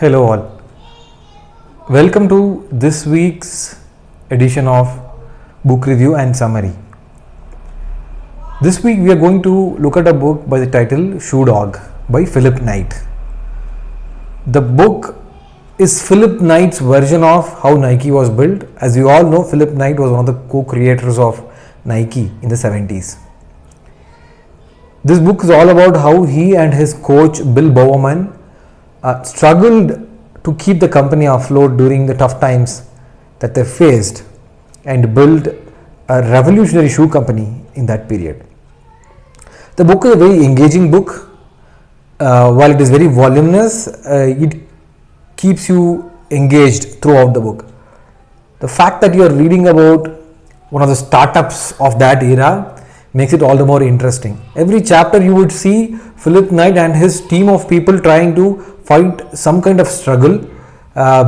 Hello all. Welcome to this week's edition of Book Review and Summary. This week we are going to look at a book by the title Shoe Dog by Philip Knight. The book is Philip Knight's version of how Nike was built. As you all know, Philip Knight was one of the co-creators of Nike in the 70s. This book is all about how he and his coach Bill Bowerman struggled to keep the company afloat during the tough times that they faced and built a revolutionary shoe company in that period. The book is a very engaging book. While it is very voluminous, it keeps you engaged throughout the book. The fact that you are reading about one of the startups of that era makes it all the more interesting. Every chapter you would see Philip Knight and his team of people trying to fight some kind of struggle,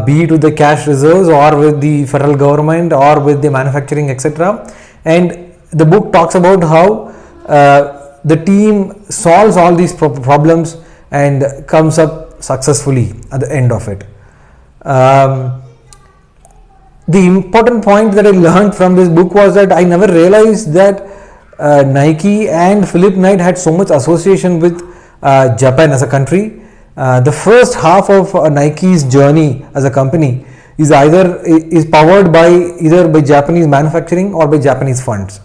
be it with the cash reserves or with the federal government or with the manufacturing, etc. And the book talks about how the team solves all these problems and comes up successfully at the end of it. The important point that I learned from this book was that I never realized that Nike and Philip Knight had so much association with Japan as a country. The first half of Nike's journey as a company is powered by either by Japanese manufacturing or by Japanese funds.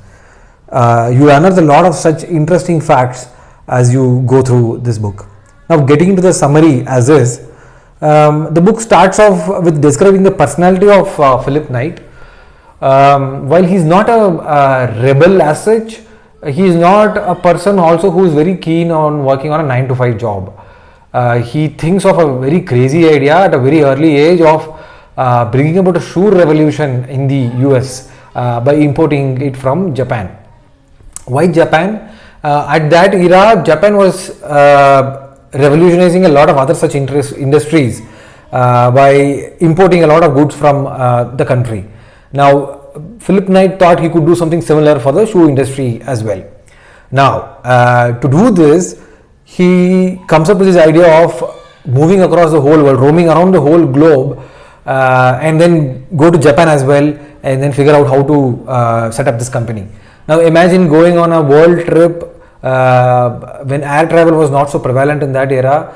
You unearth a lot of such interesting facts as you go through this book. Now, getting into the summary as is, the book starts off with describing the personality of Philip Knight. While he's not a rebel as such, he is not a person also who is very keen on working on a 9 to 5 job. He thinks of a very crazy idea at a very early age of bringing about a shoe revolution in the US by importing it from Japan. Why Japan? At that era, Japan was revolutionizing a lot of other such industries by importing a lot of goods from the country. Now, Philip Knight thought he could do something similar for the shoe industry as well. Now, to do this, he comes up with this idea of moving across the whole world, roaming around the whole globe, and then go to Japan as well, and then figure out how to set up this company. Now, imagine going on a world trip when air travel was not so prevalent in that era.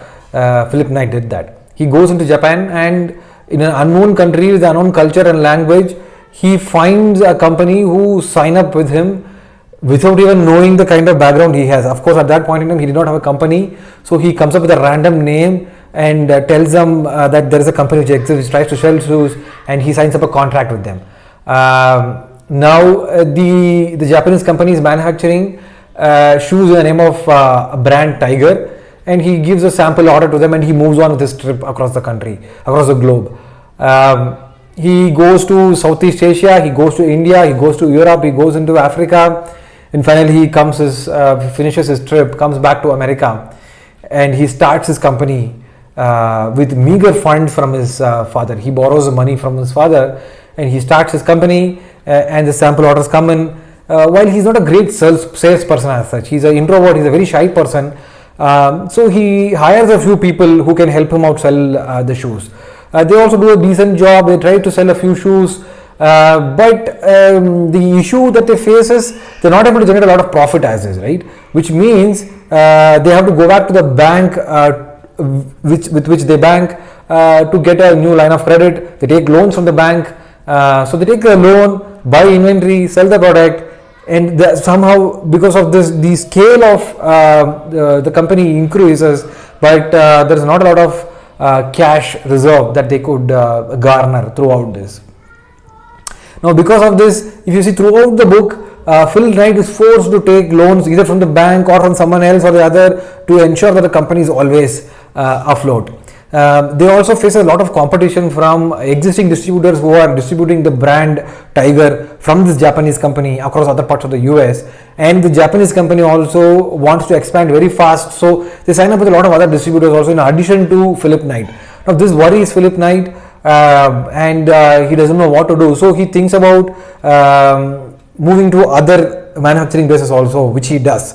Philip Knight did that. He goes into Japan, and in an unknown country with unknown culture and language, he finds a company who sign up with him without even knowing the kind of background he has. Of course, at that point in time, he did not have a company, so he comes up with a random name and tells them that there is a company which exists, which tries to sell shoes, and he signs up a contract with them. Now, the Japanese company is manufacturing shoes in the name of a brand Tiger, and he gives a sample order to them, and he moves on with his trip across the country, across the globe. He goes to Southeast Asia, he goes to India, he goes to Europe, he goes into Africa, and finally he finishes his trip, comes back to America, and he starts his company with meager funds from his father. He borrows the money from his father, and he starts his company, and the sample orders come in. While he's not a great salesperson as such, he's an introvert, he's a very shy person, so he hires a few people who can help him out sell the shoes. They also do a decent job. They try to sell a few shoes, but the issue that they face is they're not able to generate a lot of profit as is, right? Which means they have to go back to the bank with which they bank to get a new line of credit. They take loans from the bank, so they take a loan, buy inventory, sell the product, and somehow because of this, the scale of the company increases, but there's not a lot of cash reserve that they could garner throughout this. Now, because of this, if you see throughout the book, Phil Knight is forced to take loans either from the bank or from someone else or the other to ensure that the company is always afloat. They also face a lot of competition from existing distributors who are distributing the brand Tiger from this Japanese company across other parts of the US, and the Japanese company also wants to expand very fast, so they sign up with a lot of other distributors also in addition to Philip Knight. Now, this worries Philip Knight, and he doesn't know what to do, so he thinks about moving to other manufacturing bases also, which he does.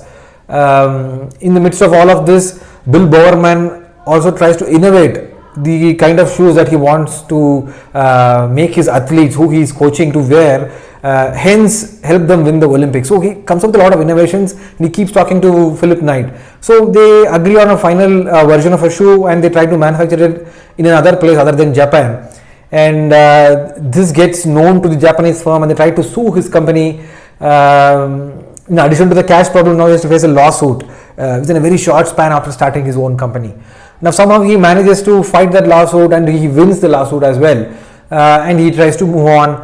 In the midst of all of this, Bill Bowerman also tries to innovate the kind of shoes that he wants to make his athletes, who he is coaching, to wear, hence help them win the Olympics. So he comes up with a lot of innovations, and he keeps talking to Philip Knight. So they agree on a final version of a shoe, and they try to manufacture it in another place other than Japan. And this gets known to the Japanese firm, and they try to sue his company. In addition to the cash problem, now he has to face a lawsuit within a very short span after starting his own company. Now somehow he manages to fight that lawsuit, and he wins the lawsuit as well, and he tries to move on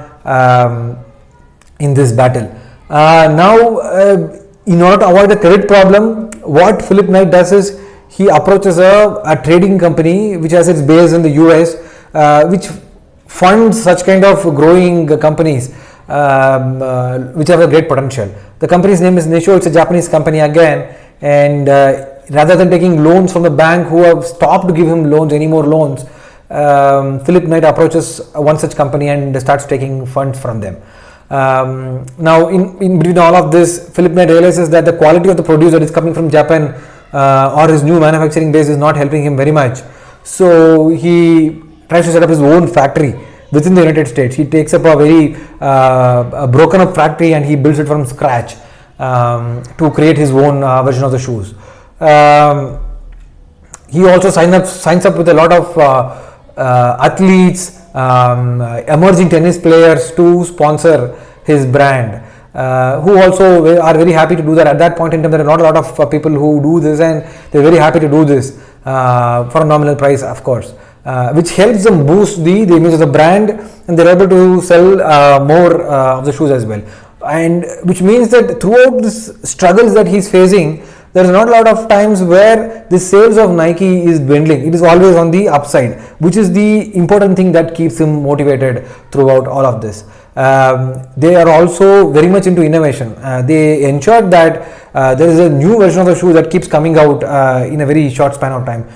in this battle. In order to avoid the credit problem, what Philip Knight does is he approaches a trading company which has its base in the US, which funds such kind of growing companies which have a great potential. The company's name is Nissho. It's a Japanese company again, and rather than taking loans from the bank, who have stopped to give him loans, any more loans, Philip Knight approaches one such company and starts taking funds from them. Now in between all of this, Philip Knight realizes that the quality of the produce that is coming from Japan or his new manufacturing base is not helping him very much. So he tries to set up his own factory within the United States. He takes up a very broken up factory, and he builds it from scratch to create his own version of the shoes. He also signs up with a lot of athletes, emerging tennis players to sponsor his brand, who also are very happy to do that. At that point in time, there are not a lot of people who do this, and they're very happy to do this for a nominal price, of course, which helps them boost the image of the brand, and they're able to sell more of the shoes as well. And which means that throughout this struggles that he's facing, there is not a lot of times where the sales of Nike is dwindling. It is always on the upside, which is the important thing that keeps him motivated throughout all of this. They are also very much into innovation. They ensured that there is a new version of the shoe that keeps coming out in a very short span of time.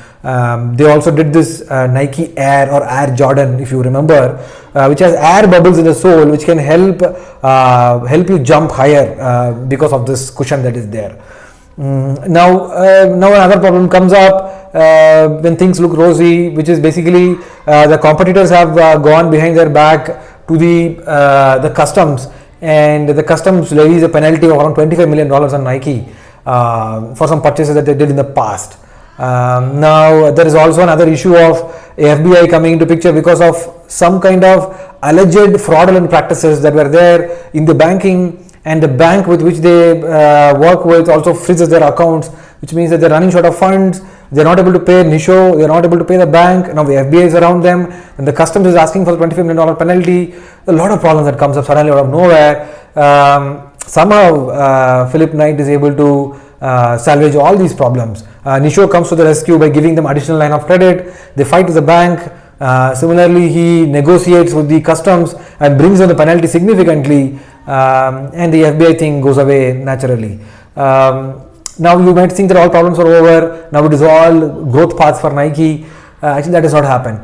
They also did this Nike Air or Air Jordan, if you remember, which has air bubbles in the sole, which can help you jump higher because of this cushion that is there. Now another problem comes up when things look rosy, which is basically the competitors have gone behind their back to the customs, and the customs levies a penalty of around $25 million on Nike for some purchases that they did in the past. Now there is also another issue of FBI coming into picture because of some kind of alleged fraudulent practices that were there in the banking, and the bank with which they work with also freezes their accounts, which means that they're running short of funds. They're not able to pay Nissho, they're not able to pay the bank. Now the FBI is around them, and the customs is asking for the $25 million penalty. A lot of problems that comes up suddenly out of nowhere. Somehow Philip Knight is able to salvage all these problems. Nissho comes to the rescue by giving them additional line of credit. They fight with the bank. Similarly, he negotiates with the customs and brings down the penalty significantly, and the FBI thing goes away naturally. Now you might think that all problems are over. Now it is all growth paths for Nike. Actually, that does not happen.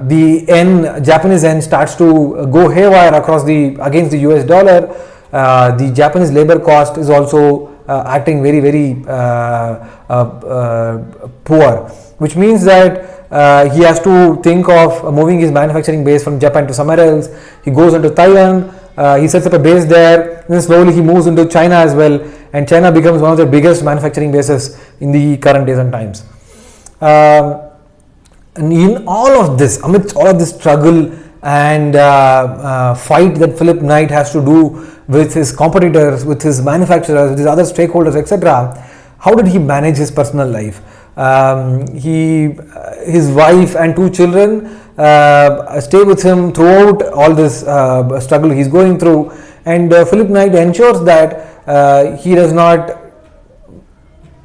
The Japanese yen starts to go haywire against the US dollar. The Japanese labor cost is also acting very, very poor, which means that he has to think of moving his manufacturing base from Japan to somewhere else. He goes into Thailand, he sets up a base there, then slowly he moves into China as well, and China becomes one of the biggest manufacturing bases in the current days and times. And in all of this, amidst all of this struggle and fight that Philip Knight has to do with his competitors, with his manufacturers, with his other stakeholders, etc., how did he manage his personal life? His wife and 2 children stay with him throughout all this struggle he's going through, and Philip Knight ensures that he does not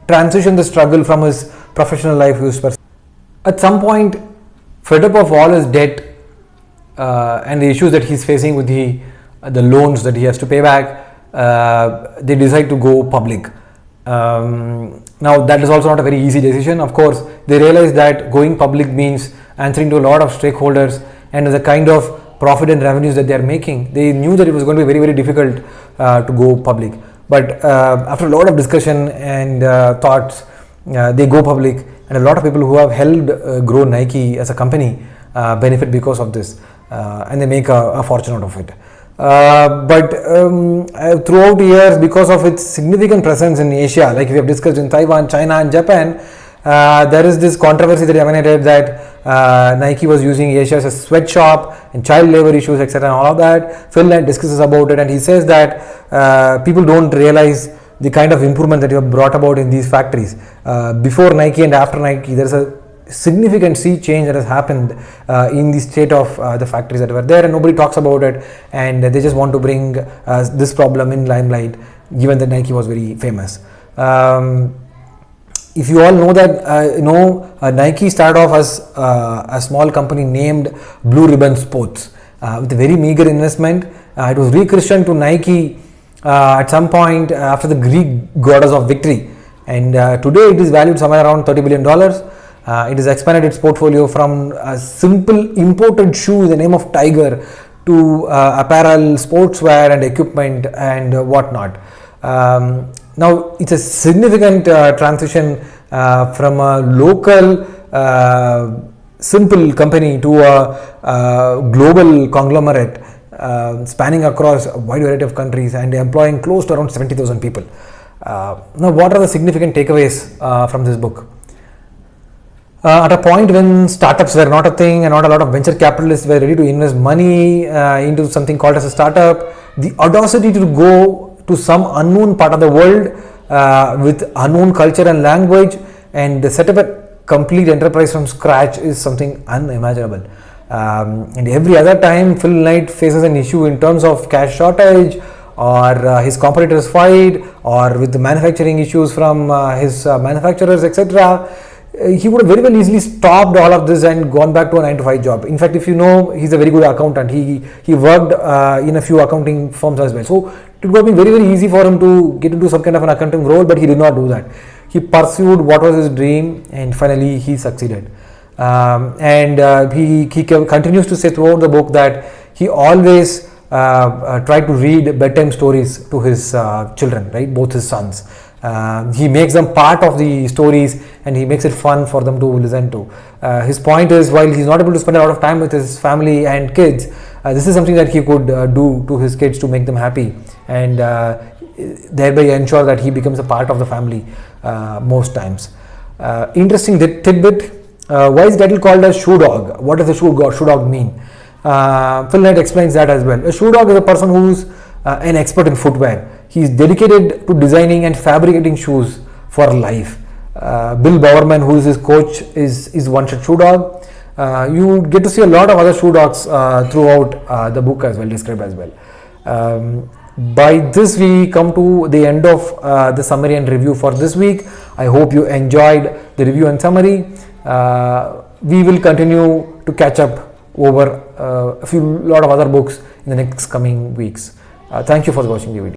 transition the struggle from his professional life to his personal. At some point, fed up of all his debt and the issues that he's facing with the loans that he has to pay back, they decide to go public. Now that is also not a very easy decision. Of course, they realize that going public means answering to a lot of stakeholders, and the kind of profit and revenues that they are making, they knew that it was going to be very, very difficult to go public. But after a lot of discussion and thoughts, they go public, and a lot of people who have helped grow Nike as a company benefit because of this, and they make a fortune out of it. But throughout the years, because of its significant presence in Asia, like we have discussed in Taiwan, China and Japan, there is this controversy that emanated that Nike was using Asia as a sweatshop and child labor issues, etc. and all of that. Phil Knight discusses about it, and he says that people don't realize the kind of improvement that you have brought about in these factories. Before Nike and after Nike, there is a significant sea change that has happened in the state of the factories that were there, and nobody talks about it, and they just want to bring this problem in limelight, given that Nike was very famous. If you all know that Nike started off as a small company named Blue Ribbon Sports with a very meager investment. It was rechristened to Nike at some point after the Greek goddess of victory, and today it is valued somewhere around $30 billion. It has expanded its portfolio from a simple imported shoe in the name of Tiger to apparel, sportswear and equipment and whatnot. Now it's a significant transition from a local simple company to a global conglomerate spanning across a wide variety of countries and employing close to around 70,000 people. Now, what are the significant takeaways from this book? At a point when startups were not a thing and not a lot of venture capitalists were ready to invest money into something called as a startup, the audacity to go to some unknown part of the world with unknown culture and language and set up a complete enterprise from scratch is something unimaginable. And every other time Phil Knight faces an issue in terms of cash shortage, or his competitors fight, or with the manufacturing issues from his manufacturers, etc., he would have very well easily stopped all of this and gone back to a 9-to-5 job. In fact, if you know, he's a very good accountant. He worked in a few accounting firms as well. So it would have been very, very easy for him to get into some kind of an accounting role, but he did not do that. He pursued what was his dream, and finally he succeeded. He continues to say throughout the book that he always tried to read bedtime stories to his children, right, both his sons. He makes them part of the stories and he makes it fun for them to listen to. His point is, while he's not able to spend a lot of time with his family and kids, this is something that he could do to his kids to make them happy and thereby ensure that he becomes a part of the family most times. Interesting tidbit, why is title called as Shoe Dog? What does the shoe dog mean? Phil Knight explains that as well. A shoe dog is a person who's an expert in footwear. He is dedicated to designing and fabricating shoes for life. Bill Bowerman, who is his coach, is one such shoe dog. You get to see a lot of other shoe dogs throughout the book as well, described as well. By this we come to the end of the summary and review for this week. I hope you enjoyed the review and summary. We will continue to catch up over a lot of other books in the next coming weeks. Thank you for watching the video.